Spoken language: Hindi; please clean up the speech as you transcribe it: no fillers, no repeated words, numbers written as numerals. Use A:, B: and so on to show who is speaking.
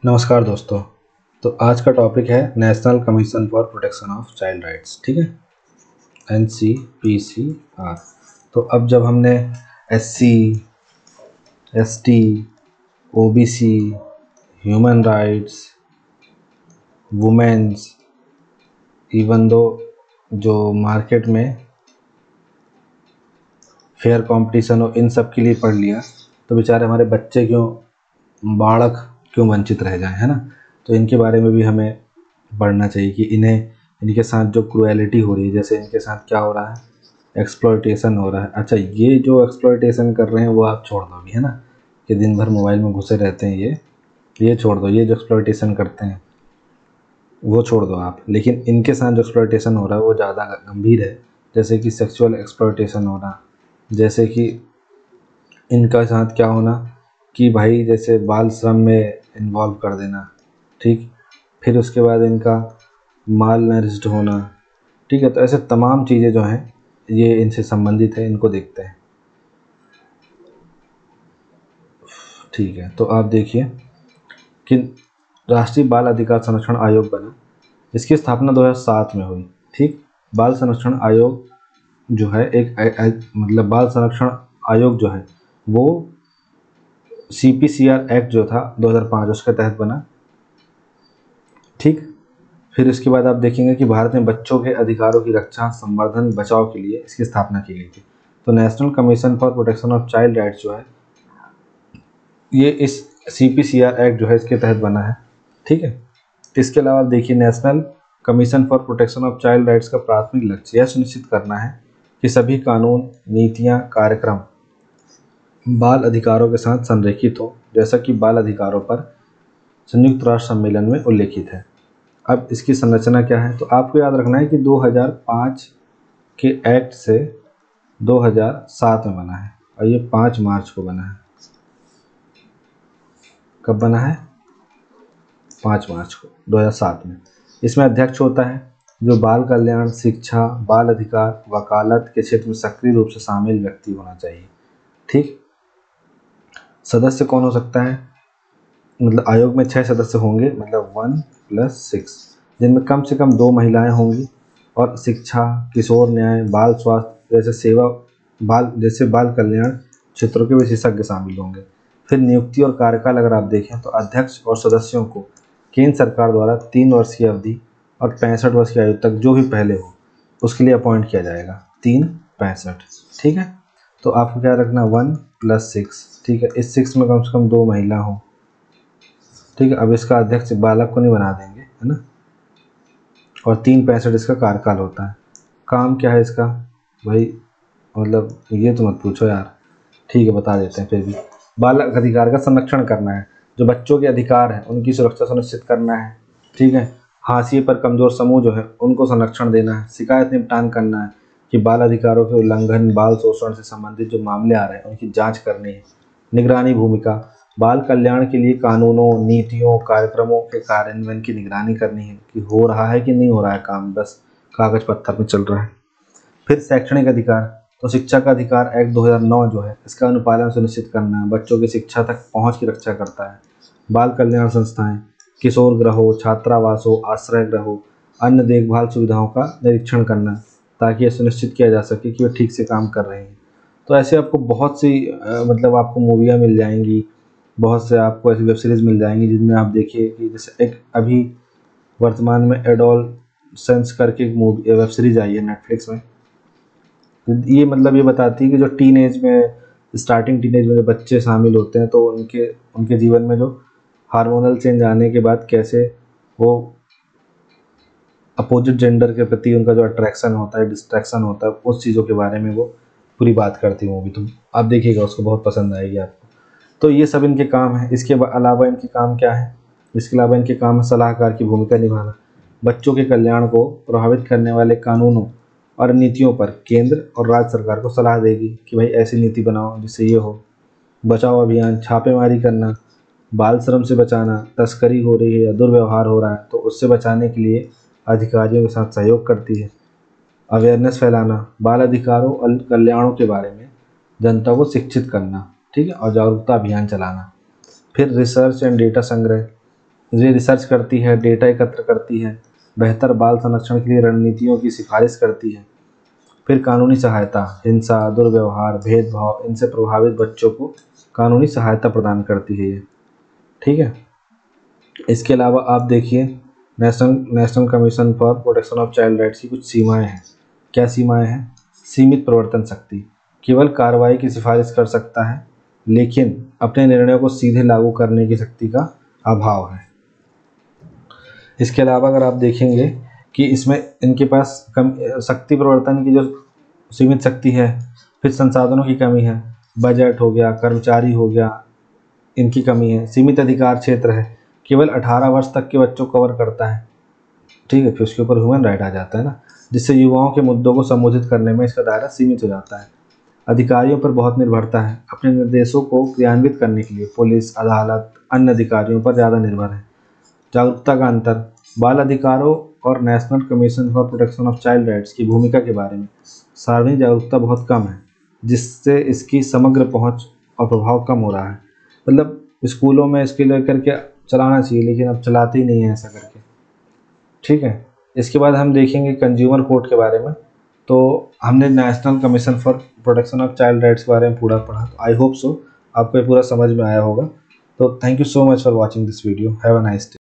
A: नमस्कार दोस्तों। तो आज का टॉपिक है national commission for protection of child rights. ठीक है, NCPCR। तो अब जब हमने SC, ST, OBC, human rights, women's, even though जो मार्केट में फेयर कंपटीशन हो, इन सब के लिए पढ़ लिया, तो बेचारे हमारे बच्चे क्यों, बालक क्यों वंचित रह जाए, है ना। तो इनके बारे में भी हमें पढ़ना चाहिए कि इनके साथ जो क्रुएलिटी हो रही है, जैसे इनके साथ क्या हो रहा है, एक्सप्लॉयटेशन हो रहा है। अच्छा, ये जो एक्सप्लॉयटेशन कर रहे हैं वो आप छोड़ दो अभी, है ना, कि दिन भर मोबाइल में घुसे रहते हैं, ये छोड़ दो। ये जो एक्सप्लॉयटेशन करते हैं वो छोड़ दो आप, लेकिन इनके साथ जो एक्सप्लॉयटेशन हो रहा है वो ज़्यादा गंभीर है। जैसे कि सेक्सुअल एक्सप्लॉयटेशन हो रहा, जैसे कि इनका साथ क्या होना कि भाई जैसे बाल श्रम में इन्वॉल्व कर देना, ठीक। फिर उसके बाद इनका माल नरिश्ड होना, ठीक है। तो ऐसे तमाम चीज़ें जो हैं ये इनसे संबंधित है, इनको देखते हैं। ठीक है, तो आप देखिए कि राष्ट्रीय बाल अधिकार संरक्षण आयोग बना, इसकी स्थापना 2007 में हुई, ठीक। बाल संरक्षण आयोग जो है मतलब बाल संरक्षण आयोग जो है वो CPCR एक्ट जो था 2005 उसके तहत बना, ठीक। फिर इसके बाद आप देखेंगे कि भारत में बच्चों के अधिकारों की रक्षा, संवर्धन, बचाव के लिए इसकी स्थापना की गई थी। तो national commission for protection of child rights जो है ये इस CPCR एक्ट जो है इसके तहत बना है, ठीक है। इसके अलावा आप देखिए, national commission for protection of child rights का प्राथमिक लक्ष्य यह सुनिश्चित करना है कि सभी कानून, नीतियाँ, कार्यक्रम बाल अधिकारों के साथ संरेखित हो, जैसा कि बाल अधिकारों पर संयुक्त राष्ट्र सम्मेलन में उल्लेखित है। अब इसकी संरचना क्या है, तो आपको याद रखना है कि 2005 के एक्ट से 2007 में बना है, और ये 5 मार्च को बना है। कब बना है? 5 मार्च को 2007 में। इसमें अध्यक्ष होता है जो बाल कल्याण, शिक्षा, बाल अधिकार, वकालत के क्षेत्र में सक्रिय रूप से शामिल व्यक्ति होना चाहिए, ठीक। सदस्य कौन हो सकता है, मतलब आयोग में 6 सदस्य होंगे, मतलब 1+6, जिनमें कम से कम 2 महिलाएं होंगी, और शिक्षा, किशोर न्याय, बाल स्वास्थ्य जैसे सेवा, बाल कल्याण क्षेत्रों के विशेषज्ञ शामिल होंगे। फिर नियुक्ति और कार्यकाल अगर आप देखें तो अध्यक्ष और सदस्यों को केंद्र सरकार द्वारा 3 वर्ष की अवधि और 65 वर्ष की आयु तक जो भी पहले हो उसके लिए अपॉइंट किया जाएगा। 3-65, ठीक है। तो आपको क्या रखना, 1+6, ठीक है। इस 6 में कम से कम 2 महिला हो, ठीक है। अब इसका अध्यक्ष बालक को नहीं बना देंगे, है ना। और 3-65 इसका कार्यकाल होता है। काम क्या है इसका भाई, मतलब ये तो मत पूछो यार, ठीक है बता देते हैं फिर भी। बालक अधिकार का संरक्षण करना है, जो बच्चों के अधिकार हैं उनकी सुरक्षा सुनिश्चित करना है, ठीक है। हाशिए पर कमजोर समूह जो है उनको संरक्षण देना है। शिकायत निपटान करना है कि बाल अधिकारों के उल्लंघन, बाल शोषण से संबंधित जो मामले आ रहे हैं उनकी जांच करनी है। निगरानी भूमिका, बाल कल्याण के लिए कानूनों, नीतियों, कार्यक्रमों के कार्यान्वयन की निगरानी करनी है कि हो रहा है कि नहीं हो रहा है काम, बस कागज पत्थर में चल रहा है। फिर शैक्षणिक अधिकार, तो शिक्षा का अधिकार एक्ट 2009 जो है इसका अनुपालन सुनिश्चित करना है, बच्चों की शिक्षा तक पहुंच की रक्षा करता है। बाल कल्याण संस्थाएं, किशोर गृहों, छात्रावासों, आश्रय गृहों, अन्य देखभाल सुविधाओं का निरीक्षण करना, ताकि यह सुनिश्चित किया जा सके कि वे ठीक से काम कर रहे हैं। तो ऐसे आपको बहुत सी मतलब आपको मूवियाँ मिल जाएंगी, बहुत से आपको ऐसी वेब सीरीज़ मिल जाएंगी जिनमें आप देखिए कि जैसे एक अभी वर्तमान में एडोलसेंस करके एक मूवी वेब सीरीज़ आई है नेटफ्लिक्स में। ये मतलब ये बताती है कि जो टीनेज में, स्टार्टिंग टीनेज में जो बच्चे शामिल होते हैं तो उनके उनके जीवन में जो हार्मोनल चेंज आने के बाद कैसे वो अपोजिट जेंडर के प्रति उनका जो अट्रैक्शन होता है, डिस्ट्रैक्शन होता है, उस चीज़ों के बारे में वो पूरी बात करती है मूवी। तो आप देखिएगा, उसको बहुत पसंद आएगी आपको। तो ये सब इनके काम है। इसके अलावा इनके काम क्या है, इसके अलावा इनके काम है सलाहकार की भूमिका निभाना, बच्चों के कल्याण को प्रभावित करने वाले कानूनों और नीतियों पर केंद्र और राज्य सरकार को सलाह देगी कि भाई ऐसी नीति बनाओ जिससे ये हो। बचाओ अभियान, छापेमारी करना, बाल श्रम से बचाना, तस्करी हो रही है या दुर्व्यवहार हो रहा है तो उससे बचाने के लिए अधिकारियों के साथ सहयोग करती है। अवेयरनेस फैलाना, बाल अधिकारों और कल्याणों के बारे में जनता को शिक्षित करना, ठीक है, और जागरूकता अभियान चलाना। फिर रिसर्च एंड डेटा संग्रह, ये रिसर्च करती है, डेटा एकत्र करती है, बेहतर बाल संरक्षण के लिए रणनीतियों की सिफारिश करती है। फिर कानूनी सहायता, हिंसा, दुर्व्यवहार, भेदभाव इनसे प्रभावित बच्चों को कानूनी सहायता प्रदान करती है ये। ठीक है। इसके अलावा आप देखिए national commission for protection of child rights की कुछ सीमाएं हैं। क्या सीमाएं हैं? सीमित प्रवर्तन शक्ति, केवल कार्रवाई की सिफारिश कर सकता है, लेकिन अपने निर्णयों को सीधे लागू करने की शक्ति का अभाव है। इसके अलावा अगर आप देखेंगे कि इसमें इनके पास कम शक्ति प्रवर्तन की जो सीमित शक्ति है, फिर संसाधनों की कमी है, बजट हो गया, कर्मचारी हो गया, इनकी कमी है, सीमित अधिकार क्षेत्र है, केवल 18 वर्ष तक के बच्चों को कवर करता है। ठीक है, फिर उसके ऊपर ह्यूमन राइट आ जाता है ना, जिससे युवाओं के मुद्दों को संबोधित करने में इसका दायरा सीमित हो जाता है। अधिकारियों पर बहुत निर्भरता है, अपने निर्देशों को क्रियान्वित करने के लिए पुलिस, अदालत, अन्य अधिकारियों पर ज़्यादा निर्भर है। जागरूकता का अंतर, बाल अधिकारों और national commission for protection of child rights की भूमिका के बारे में सार्वजनिक जागरूकता बहुत कम है, जिससे इसकी समग्र पहुंच और प्रभाव कम हो रहा है। मतलब स्कूलों में इसके लेकर के चलाना चाहिए, लेकिन अब चलाते ही नहीं है ऐसा करके। ठीक है। इसके बाद हम देखेंगे कंज्यूमर कोर्ट के बारे में। तो हमने national commission for protection of child rights के बारे में पूरा पढ़ा, तो आई होप सो आपको ये पूरा समझ में आया होगा। तो thank you so much for watching this video. Have a nice day.